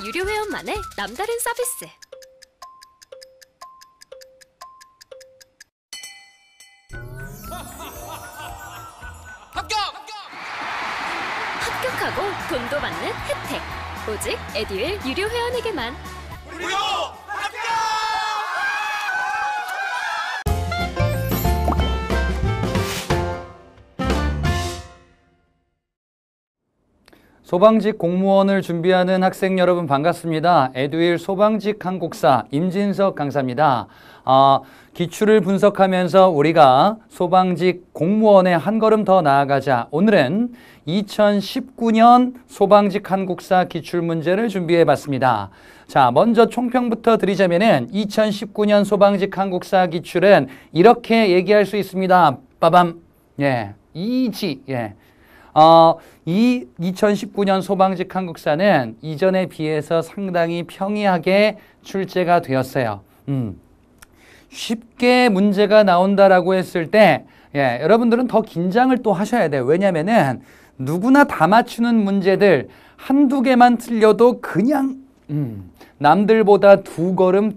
유료 회원만의 남다른 서비스. 합격하고 돈도 받는 혜택. 오직 에듀윌 유료 회원에게만. 무료 합격! 소방직 공무원을 준비하는 학생 여러분 반갑습니다. 에듀윌 소방직 한국사 임진석 강사입니다. 기출을 분석하면서 우리가 소방직 공무원에 한 걸음 더 나아가자. 오늘은 2019년 소방직 한국사 기출문제를 준비해 봤습니다. 자, 먼저 총평부터 드리자면은 2019년 소방직 한국사 기출은 이렇게 얘기할 수 있습니다. 빠밤. 예. 이지. 예. 이 2019년 소방직 한국사는 이전에 비해서 상당히 평이하게 출제가 되었어요. 쉽게 문제가 나온다라고 했을 때, 예, 여러분들은 더 긴장을 또 하셔야 돼요. 왜냐면은 누구나 다 맞추는 문제들 한두 개만 틀려도 그냥, 남들보다 두 걸음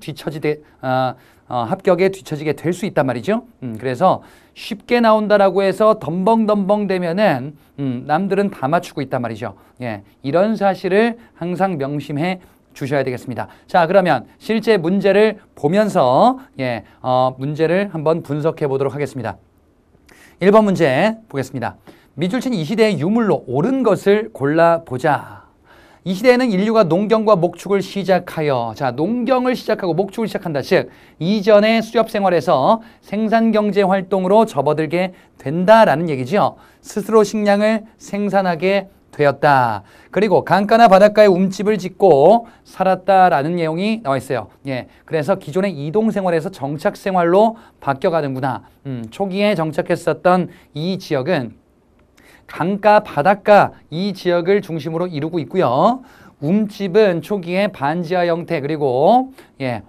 합격에 뒤처지게 될 수 있단 말이죠. 그래서 쉽게 나온다라고 해서 덤벙덤벙 되면은 남들은 다 맞추고 있단 말이죠. 예, 이런 사실을 항상 명심해 주셔야 되겠습니다. 자, 그러면 실제 문제를 보면서 문제를 한번 분석해 보도록 하겠습니다. 1번 문제 보겠습니다. 밑줄친 이 시대의 유물로 옳은 것을 골라보자. 이 시대에는 인류가 농경과 목축을 시작하여, 자, 농경을 시작하고 목축을 시작한다. 즉, 이전의 수렵 생활에서 생산경제 활동으로 접어들게 된다라는 얘기죠. 스스로 식량을 생산하게 되었다. 그리고 강가나 바닷가에 움집을 짓고 살았다라는 내용이 나와 있어요. 예, 그래서 기존의 이동 생활에서 정착 생활로 바뀌어가는구나. 초기에 정착했었던 이 지역은 강가, 바닷가 이 지역을 중심으로 이루고 있고요. 움집은 초기에 반지하 형태 그리고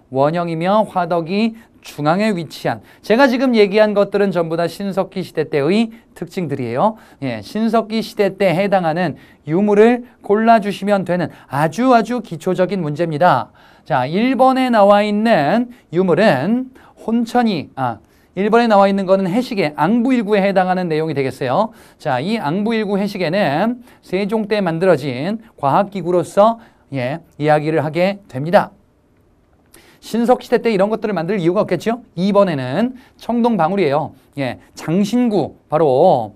원형이며 화덕이 중앙에 위치한, 제가 지금 얘기한 것들은 전부 다 신석기 시대 때의 특징들이에요. 신석기 시대 때 해당하는 유물을 골라주시면 되는 아주 기초적인 문제입니다. 자, 1번에 나와 있는 유물은 혼천이, 1번에 나와 있는 거는 해시계, 앙부일구에 해당하는 내용이 되겠어요. 자, 이 앙부일구 해시계는 세종 때 만들어진 과학기구로서 이야기를 하게 됩니다. 신석시대 때 이런 것들을 만들 이유가 없겠죠? 2번에는 청동방울이에요. 장신구, 바로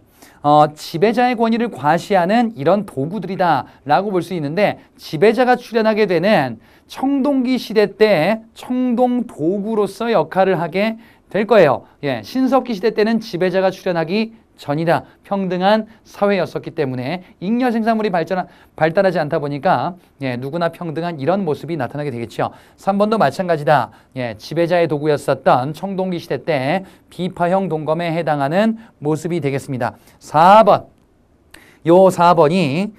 지배자의 권위를 과시하는 이런 도구들이다 라고 볼 수 있는데, 지배자가 출연하게 되는 청동기 시대 때 청동도구로서 역할을 하게 될 거예요. 신석기 시대 때는 지배자가 출연하기 전이다. 평등한 사회였었기 때문에 잉여 생산물이 발달하지 않다 보니까 누구나 평등한 이런 모습이 나타나게 되겠죠. 3번도 마찬가지다. 지배자의 도구였었던 청동기 시대 때 비파형 동검에 해당하는 모습이 되겠습니다. 4번. 요 4번이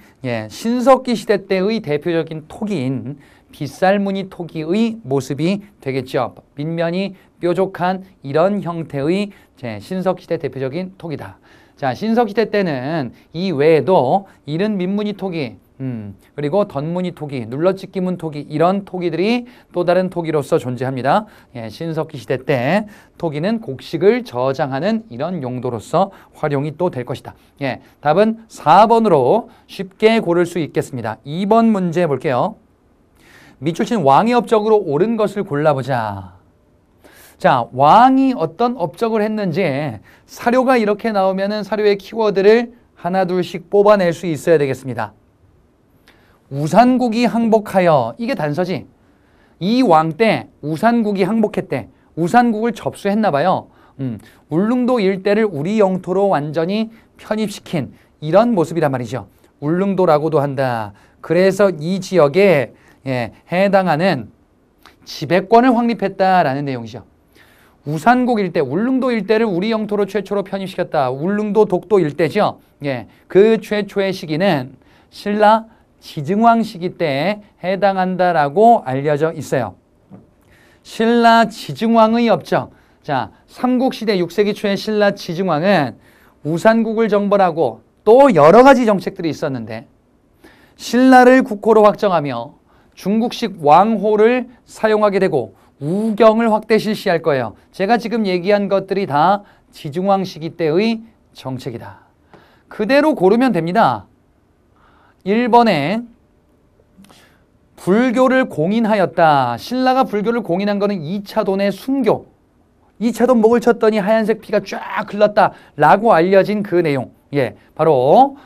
신석기 시대 때의 대표적인 토기인 빗살무늬 토기의 모습이 되겠죠. 밑면이 뾰족한 이런 형태의 신석시대 대표적인 토기다. 자, 신석시대 때는 이 외에도 이른 민무늬 토기, 그리고 덧무늬 토기, 눌러찍기문 토기, 이런 토기들이 또 다른 토기로서 존재합니다. 신석기 시대 때 토기는 곡식을 저장하는 이런 용도로서 활용이 또 될 것이다. 답은 4번으로 쉽게 고를 수 있겠습니다. 2번 문제 볼게요. 밑줄친 왕의 업적으로 옳은 것을 골라보자. 자, 왕이 어떤 업적을 했는지 사료가 이렇게 나오면은 사료의 키워드를 하나 둘씩 뽑아낼 수 있어야 되겠습니다. 우산국이 항복하여, 이게 단서지. 이 왕 때 우산국이 항복했대. 우산국을 접수했나 봐요. 울릉도 일대를 우리 영토로 완전히 편입시킨 이런 모습이란 말이죠. 울릉도라고도 한다. 그래서 이 지역에 해당하는 지배권을 확립했다라는 내용이죠. 우산국 일대, 울릉도 일대를 우리 영토로 최초로 편입시켰다. 울릉도 독도 일대죠. 그 최초의 시기는 신라 지증왕 시기 때에 해당한다라고 알려져 있어요. 신라 지증왕의 업적. 자, 삼국시대 6세기 초의 신라 지증왕은 우산국을 정벌하고 또 여러 가지 정책들이 있었는데, 신라를 국호로 확정하며 중국식 왕호를 사용하게 되고 우경을 확대 실시할 거예요. 제가 지금 얘기한 것들이 다 지중왕 시기 때의 정책이다. 그대로 고르면 됩니다. 1번에 불교를 공인하였다. 신라가 불교를 공인한 거는 2차돈의 순교. 2차돈 목을 쳤더니 하얀색 피가 쫙 흘렀다라고 알려진 그 내용. 바로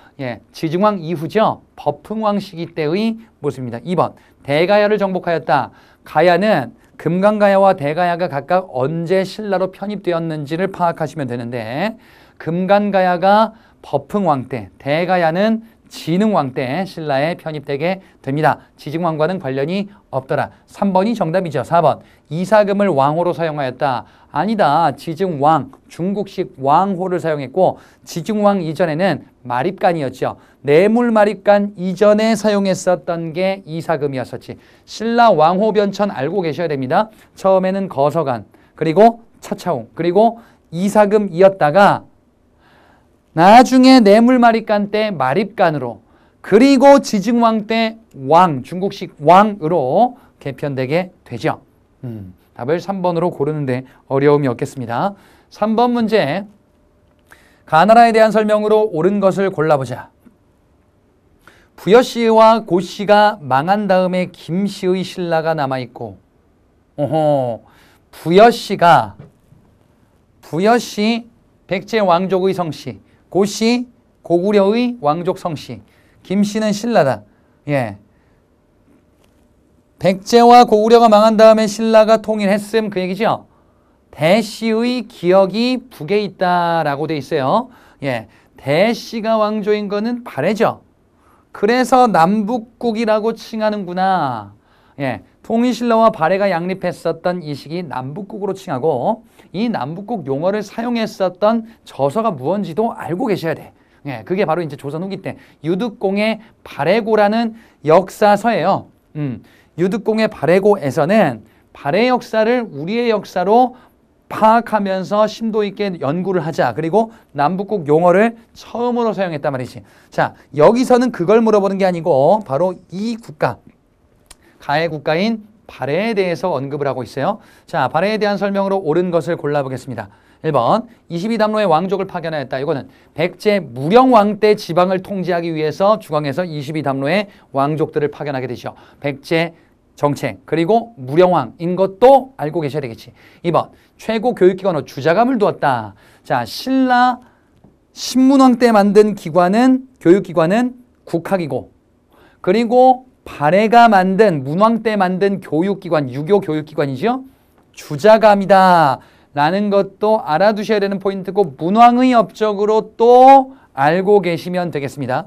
지중왕 이후죠. 법흥왕 시기 때의 모습입니다. 2번 대가야를 정복하였다. 가야는 금강가야와 대가야가 각각 언제 신라로 편입되었는지를 파악하시면 되는데 금강가야가 법흥왕 때, 대가야는 진흥왕 때 신라에 편입되게 됩니다. 지중왕과는 관련이 없더라. 3번이 정답이죠. 4번 이사금을 왕호로 사용하였다. 아니다. 지중왕, 중국식 왕호를 사용했고 지중왕 이전에는 마립간이었죠. 뇌물마립간 이전에 사용했었던 게 이사금이었었지. 신라 왕호 변천 알고 계셔야 됩니다. 처음에는 거서간, 그리고 차차웅, 그리고 이사금이었다가 나중에 뇌물마립간 때 마립간으로, 그리고 지중왕 때 왕, 중국식 왕으로 개편되게 되죠. 답을 3번으로 고르는데 어려움이 없겠습니다. 3번 문제, 가나라에 대한 설명으로 옳은 것을 골라보자. 부여씨와 고씨가 망한 다음에 김씨의 신라가 남아있고, 부여씨 백제 왕족의 성씨, 고씨 고구려의 왕족 성씨, 김씨는 신라다. 백제와 고구려가 망한 다음에 신라가 통일했음 그 얘기죠. 대씨의 기억이 북에 있다라고 돼 있어요. 대씨가 왕조인 거는 발해죠. 그래서 남북국이라고 칭하는구나. 통일신라와 발해가 양립했었던 이 시기 남북국으로 칭하고, 이 남북국 용어를 사용했었던 저서가 무언지도 알고 계셔야 돼. 그게 바로 이제 조선 후기 때 유득공의 발해고라는 역사서예요. 유득공의 발해고에서는 발해 역사를 우리의 역사로 파악하면서 심도 있게 연구를 하자. 그리고 남북국 용어를 처음으로 사용했단 말이지. 자, 여기서는 그걸 물어보는 게 아니고 바로 이 국가, 가해 국가인 발해에 대해서 언급을 하고 있어요. 자, 발해에 대한 설명으로 옳은 것을 골라보겠습니다. 1번 22담로의 왕족을 파견하였다. 이거는 백제 무령왕 때 지방을 통제하기 위해서 중앙에서 22담로의 왕족들을 파견하게 되죠. 백제 정책, 그리고 무령왕인 것도 알고 계셔야 되겠지. 2번 최고 교육기관으로 주자감을 두었다. 자, 신라 신문왕 때 만든 기관은, 교육기관은 국학이고, 그리고 발해가 만든, 문왕 때 만든 교육기관, 유교 교육기관이죠. 주자감이다 라는 것도 알아두셔야 되는 포인트고, 문왕의 업적으로 또 알고 계시면 되겠습니다.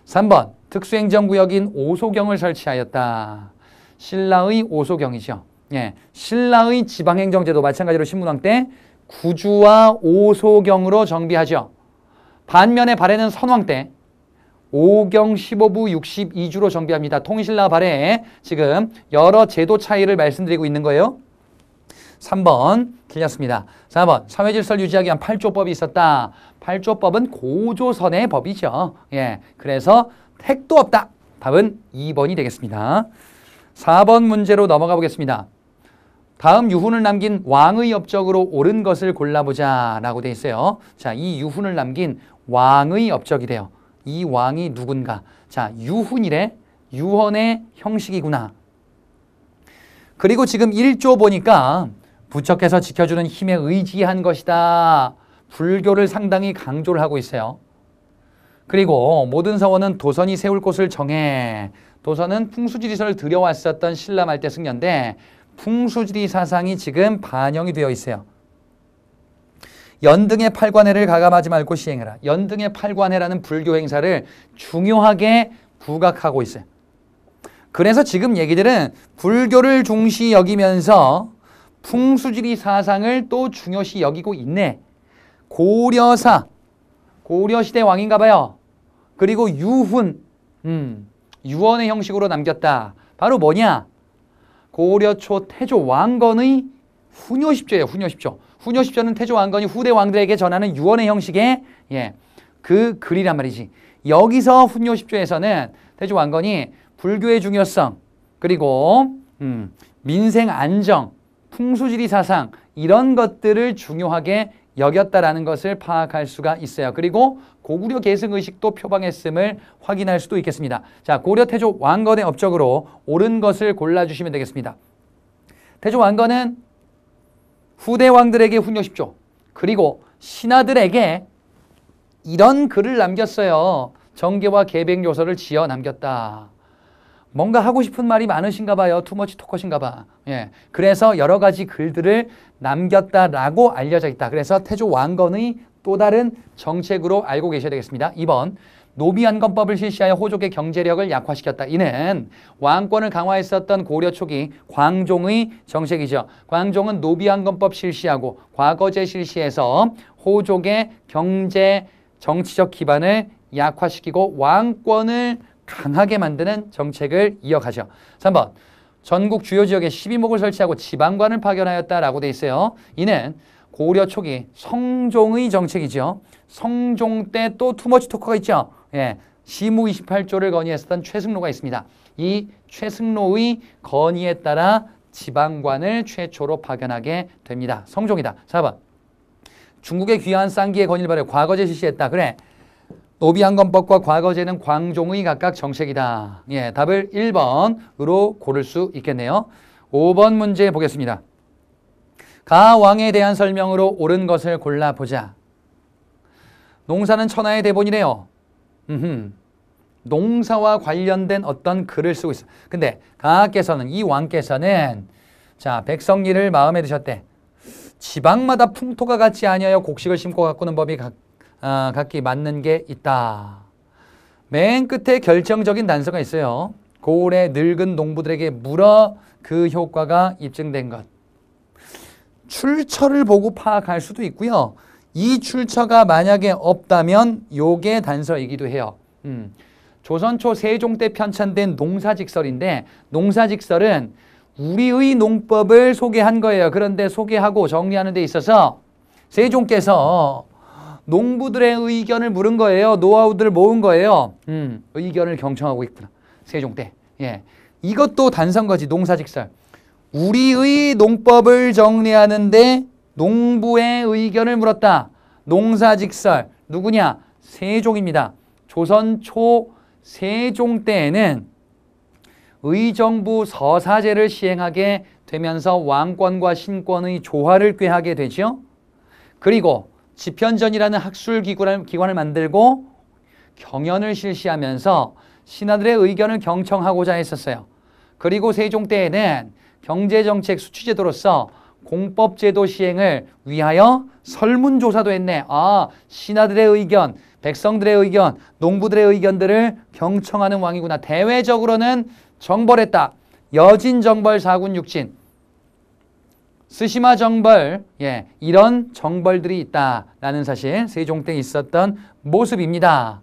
3번 특수행정구역인 오소경을 설치하였다. 신라의 오소경이죠. 신라의 지방행정제도 마찬가지로 신문왕 때 구주와 오소경으로 정비하죠. 반면에 발해는 선왕 때 5경 15부 62주로 정비합니다. 통일신라 발해에 지금 여러 제도 차이를 말씀드리고 있는 거예요. 3번 틀렸습니다. 4번 사회질서를 유지하기 위한 8조법이 있었다. 8조법은 고조선의 법이죠. 그래서 택도 없다. 답은 2번이 되겠습니다. 4번 문제로 넘어가 보겠습니다. 다음 유훈을 남긴 왕의 업적으로 옳은 것을 골라보자 라고 돼 있어요. 자, 이 유훈을 남긴 왕의 업적이 돼요. 이 왕이 누군가? 자, 유훈이래. 유헌의 형식이구나. 그리고 지금 1조 보니까 부처께서 지켜주는 힘에 의지한 것이다. 불교를 상당히 강조를 하고 있어요. 그리고 모든 서원은 도선이 세울 곳을 정해. 도선은 풍수지리서를 들여왔었던 신라 말대 승려인데 풍수지리 사상이 지금 반영이 되어 있어요. 연등의 팔관해를 가감하지 말고 시행해라. 연등의 팔관해라는 불교 행사를 중요하게 부각하고 있어요. 그래서 지금 얘기들은 불교를 중시 여기면서 풍수지리 사상을 또 중요시 여기고 있네. 고려사, 고려시대 왕인가 봐요. 그리고 유훈, 유언의 형식으로 남겼다. 바로 뭐냐? 고려 초 태조 왕건의 훈요십조예요. 훈요십조. 훈요십조는 태조 왕건이 후대 왕들에게 전하는 유언의 형식의 그 글이란 말이지. 여기서 훈요십조에서는 태조 왕건이 불교의 중요성, 그리고 민생 안정, 풍수지리 사상 이런 것들을 중요하게 여겼다라는 것을 파악할 수가 있어요. 그리고 고구려 계승의식도 표방했음을 확인할 수도 있겠습니다. 자, 고려 태조 왕건의 업적으로 옳은 것을 골라주시면 되겠습니다. 태조 왕건은 후대 왕들에게 훈육십조, 그리고 신하들에게 이런 글을 남겼어요. 정계와 계백요서를 지어 남겼다. 뭔가 하고 싶은 말이 많으신가 봐요. 투머치 토커신가 봐. 예. 그래서 여러 가지 글들을 남겼다라고 알려져 있다. 그래서 태조 왕건의 또 다른 정책으로 알고 계셔야 되겠습니다. 2번, 노비안건법을 실시하여 호족의 경제력을 약화시켰다. 이는 왕권을 강화했었던 고려 초기 광종의 정책이죠. 광종은 노비안건법 실시하고 과거제 실시해서 호족의 경제, 정치적 기반을 약화시키고 왕권을 강하게 만드는 정책을 이어가죠. 3번, 전국 주요 지역에 12목을 설치하고 지방관을 파견하였다라고 돼 있어요. 이는 고려 초기 성종의 정책이죠. 성종 때 또 투머치 토커가 있죠. 예, 시무 28조를 건의했었던 최승로가 있습니다. 이 최승로의 건의에 따라 지방관을 최초로 파견하게 됩니다. 성종이다. 4번, 중국의 귀한 쌍기의 건의를 받아 과거제 실시했다. 그래, 노비안건법과 과거제는 광종의 각각 정책이다. 예, 답을 1번으로 고를 수 있겠네요. 5번 문제 보겠습니다. 가왕에 대한 설명으로 옳은 것을 골라보자. 농사는 천하의 대본이래요. 농사와 관련된 어떤 글을 쓰고 있어. 근데 가께서는, 이 왕께서는 자, 백성리를 마음에 드셨대. 지방마다 풍토가 같지 아니하여 곡식을 심고 가꾸는 법이 각기 맞는 게 있다. 맨 끝에 결정적인 단서가 있어요. 고을의 늙은 농부들에게 물어 그 효과가 입증된 것. 출처를 보고 파악할 수도 있고요. 이 출처가 만약에 없다면 요게 단서이기도 해요. 조선 초 세종 때 편찬된 농사직설인데, 농사직설은 우리의 농법을 소개한 거예요. 그런데 소개하고 정리하는 데 있어서 세종께서 농부들의 의견을 물은 거예요. 노하우들을 모은 거예요. 의견을 경청하고 있구나. 세종 때. 예. 이것도 단서인 거지, 농사직설. 우리의 농법을 정리하는데 농부의 의견을 물었다. 농사직설. 누구냐? 세종입니다. 조선 초 세종 때에는 의정부 서사제를 시행하게 되면서 왕권과 신권의 조화를 꾀하게 되죠. 그리고 집현전이라는 학술기관을 만들고 경연을 실시하면서 신하들의 의견을 경청하고자 했었어요. 그리고 세종 때에는 경제정책 수취제도로서 공법제도 시행을 위하여 설문조사도 했네. 아, 신하들의 의견, 백성들의 의견, 농부들의 의견들을 경청하는 왕이구나. 대외적으로는 정벌했다. 여진 정벌, 사군 육진, 스시마 정벌, 예, 이런 정벌들이 있다라는 사실, 세종 때 있었던 모습입니다.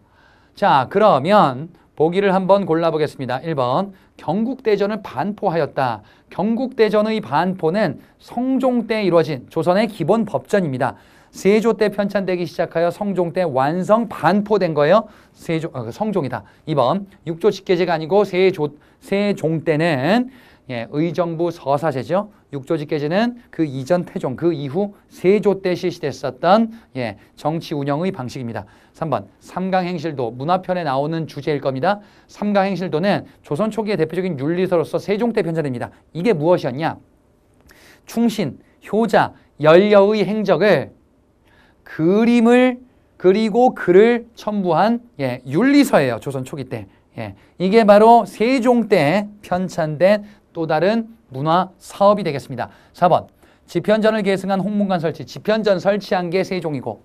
자, 그러면 보기를 한번 골라보겠습니다. 1번, 경국대전을 반포하였다. 경국대전의 반포는 성종 때 이루어진 조선의 기본 법전입니다. 세조 때 편찬되기 시작하여 성종 때 완성 반포된 거예요. 성종이다. 2번, 육조 직계제가 아니고 세종 때는 예, 의정부 서사제죠. 육조 직계제는 그 이전 태종, 그 이후 세조 때 실시됐었던 예, 정치 운영의 방식입니다. 3번, 삼강행실도 문화편에 나오는 주제일 겁니다. 삼강행실도는 조선 초기의 대표적인 윤리서로서 세종 때 편찬됩니다. 이게 무엇이었냐? 충신, 효자, 연려의 행적을 그림을 그리고 글을 첨부한 예, 윤리서예요. 조선 초기 때. 예, 이게 바로 세종 때 편찬된 또 다른 문화 사업이 되겠습니다. 4번, 집현전을 계승한 홍문관 설치. 집현전 설치한 게 세종이고,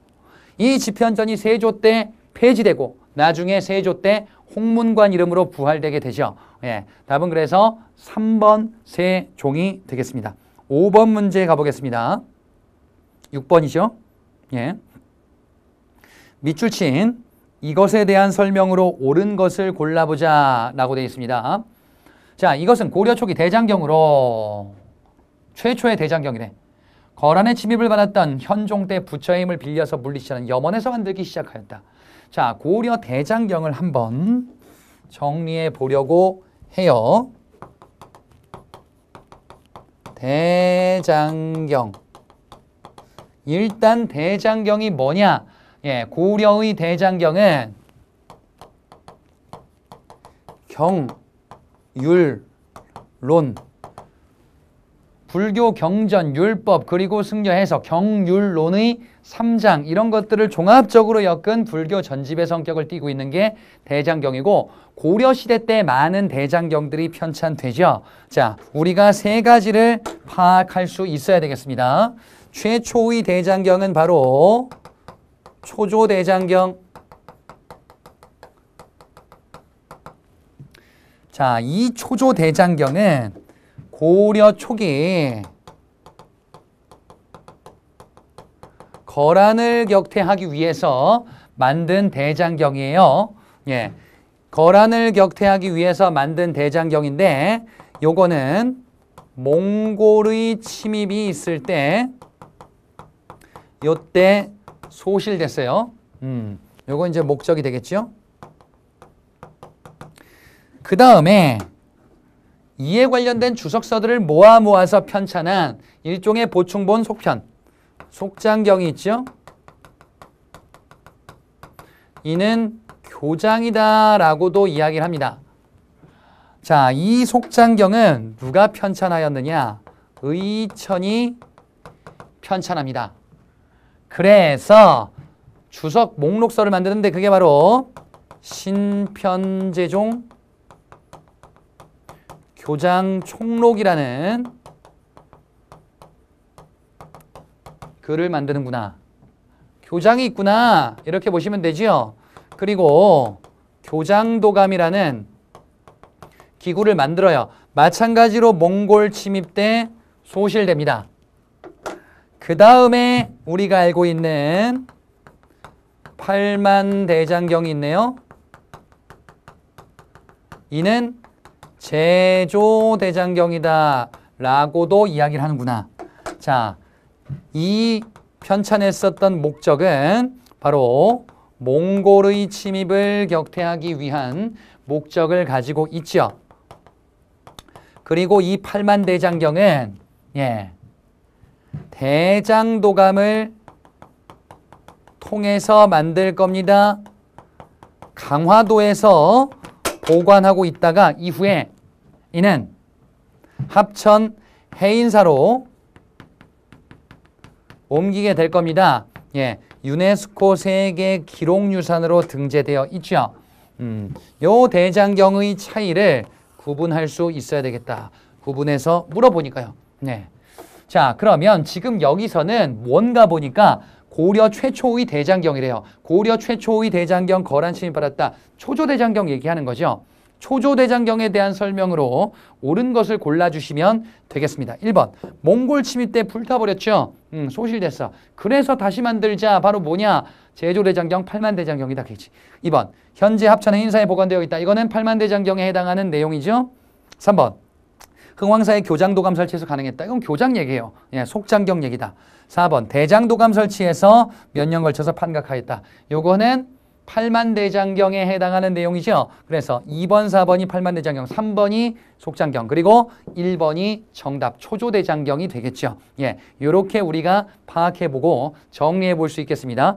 이 집현전이 세조 때 폐지되고 나중에 세조 때 홍문관 이름으로 부활되게 되죠. 예, 답은 그래서 3번 세종이 되겠습니다. 5번 문제 가보겠습니다. 6번이죠. 예. 밑줄 친 이것에 대한 설명으로 옳은 것을 골라보자 라고 되어 있습니다. 자, 이것은 고려 초기 대장경으로, 최초의 대장경이래. 거란의 침입을 받았던 현종 때 부처의 힘을 빌려서 물리치는 염원에서 만들기 시작하였다. 자, 고려 대장경을 한번 정리해 보려고 해요. 대장경. 일단 대장경이 뭐냐? 예, 고려의 대장경은 경, 율, 론, 불교 경전, 율법, 그리고 승려 해석, 경율론의 3장 이런 것들을 종합적으로 엮은 불교 전집의 성격을 띠고 있는 게 대장경이고 고려시대 때 많은 대장경들이 편찬되죠. 자, 우리가 세 가지를 파악할 수 있어야 되겠습니다. 최초의 대장경은 바로 초조대장경. 자, 이 초조대장경은 고려 초기 거란을 격퇴하기 위해서 만든 대장경이에요. 예, 거란을 격퇴하기 위해서 만든 대장경인데 요거는 몽골의 침입이 있을 때 요때 소실됐어요. 요거 이제 목적이 되겠죠. 그 다음에 이에 관련된 주석서들을 모아서 편찬한 일종의 보충본 속편, 속장경이 있죠. 이는 교장이다라고도 이야기를 합니다. 자, 이 속장경은 누가 편찬하였느냐? 의천이 편찬합니다. 그래서 주석 목록서를 만드는데 그게 바로 신편제종 교장 총록이라는 글을 만드는구나. 교장이 있구나. 이렇게 보시면 되죠. 그리고 교장도감이라는 기구를 만들어요. 마찬가지로 몽골 침입 때 소실됩니다. 그 다음에 우리가 알고 있는 팔만대장경이 있네요. 이는 제조대장경이다 라고도 이야기를 하는구나. 자, 이 편찬했었던 목적은 바로 몽골의 침입을 격퇴하기 위한 목적을 가지고 있죠. 그리고 이 팔만대장경은 대장도감을 통해서 만들 겁니다. 강화도에서 보관하고 있다가 이후에 이는 합천 해인사로 옮기게 될 겁니다. 유네스코 세계 기록유산으로 등재되어 있죠. 요 대장경의 차이를 구분할 수 있어야 되겠다. 구분해서 물어보니까요. 자, 그러면 지금 여기서는 뭔가 보니까 고려 최초의 대장경이래요. 고려 최초의 대장경 거란 침입받았다. 초조대장경 얘기하는 거죠. 초조대장경에 대한 설명으로 옳은 것을 골라주시면 되겠습니다. 1번, 몽골 침입 때 불타버렸죠. 소실됐어. 그래서 다시 만들자. 바로 뭐냐? 제조대장경, 팔만대장경이다. 그렇지. 2번, 현재 합천 해인사에 보관되어 있다. 이거는 팔만대장경에 해당하는 내용이죠. 3번, 흥왕사에 교장도감 설치해서 가능했다. 이건 교장 얘기예요. 속장경 얘기다. 4번, 대장도감 설치해서 몇 년 걸쳐서 판각하였다. 요거는 팔만대장경에 해당하는 내용이죠. 그래서 2번, 4번이 팔만대장경, 3번이 속장경, 그리고 1번이 정답 초조대장경이 되겠죠. 이렇게 우리가 파악해보고 정리해 볼 수 있겠습니다.